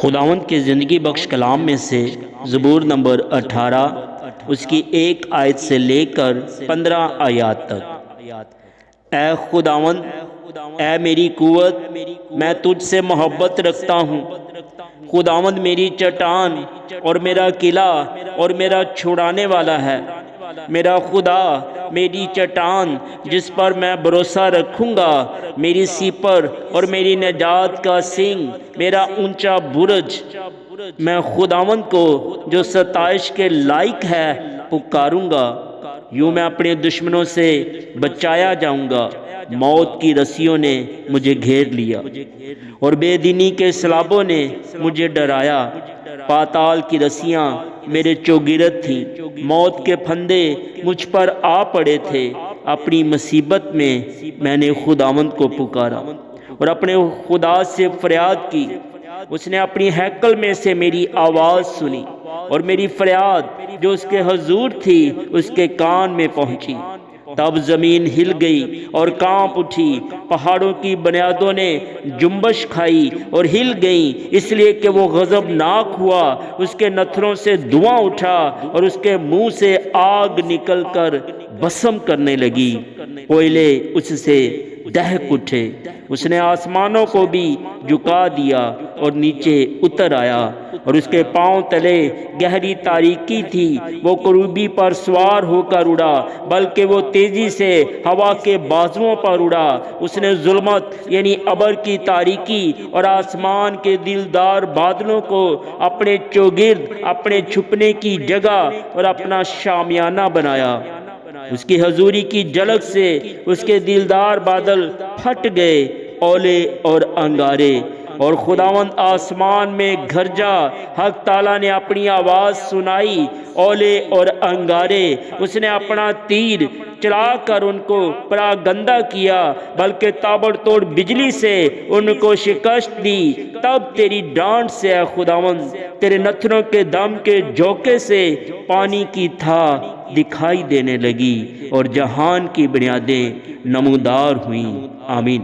خداوند کے زندگی بخش کلام میں سے زبور نمبر 18 اس کی 1 آیت سے لے کر 15 آیات تک۔ اے خداوند، اے میری قوت، میں تجھ سے محبت رکھتا ہوں۔ خداوند میری چٹان اور میرا قلعہ اور میرا چھڑانے والا ہے۔ میرا خدا میری چٹان جس پر میں بھروسہ رکھوں گا، میری سیپر اور میری نجات کا سنگ، میرا اونچا برج۔ میں خداوند کو جو ستائش کے لائق ہے پکاروں گا۔ یوں میں اپنے دشمنوں سے بچایا جاؤں گا۔ موت کی رسیوں نے مجھے گھیر لیا اور بے دینی کے سلابوں نے مجھے ڈرایا۔ پاتال کی رسیاں میرے چوگرد تھیں، موت کے پھندے مجھ پر آ پڑے تھے۔ اپنی مصیبت میں نے خداوند کو پکارا اور اپنے خدا سے فریاد کی۔ اس نے اپنی ہیکل میں سے میری آواز سنی اور میری فریاد جو اس کے حضور تھی اس کے کان میں پہنچی۔ تب زمین ہل گئی اور کانپ اٹھی، پہاڑوں کی بنیادوں نے جنبش کھائی اور ہل گئیں، اس لیے کہ وہ غضبناک ہوا۔ اس کے نتھروں سے دھواں اٹھا اور اس کے منہ سے آگ نکل کر بھسم کرنے لگی۔ کوئلے اس سے دہک اٹھے۔ اس نے آسمانوں کو بھی جھکا دیا اور نیچے اتر آیا، اور اس کے پاؤں تلے گہری تاریکی تھی۔ وہ کروبی پر سوار ہو کر اڑا، بلکہ وہ تیزی سے ہوا کے بازوؤں پر اڑا۔ اس نے ظلمت یعنی ابر کی تاریکی اور آسمان کے دلدار بادلوں کو اپنے چوگرد اپنے چھپنے کی جگہ اور اپنا شامیانہ بنایا۔ اس کی حضوری کی جھلک سے اس کے دلدار بادل پھٹ گئے، اولے اور انگارے۔ اور خداوند آسمان میں گرجا، حق تعالیٰ نے اپنی آواز سنائی، اولے اور انگارے۔ اس نے اپنا تیر چلا کر ان کو پراگندہ کیا، بلکہ تابڑ توڑ بجلی سے ان کو شکست دی۔ تب تیری ڈانٹ سے اے خداوند، تیرے نتھنوں کے دم کے جھونکے سے پانی کی تھا دکھائی دینے لگی اور جہان کی بنیادیں نمودار ہوئیں۔ آمین۔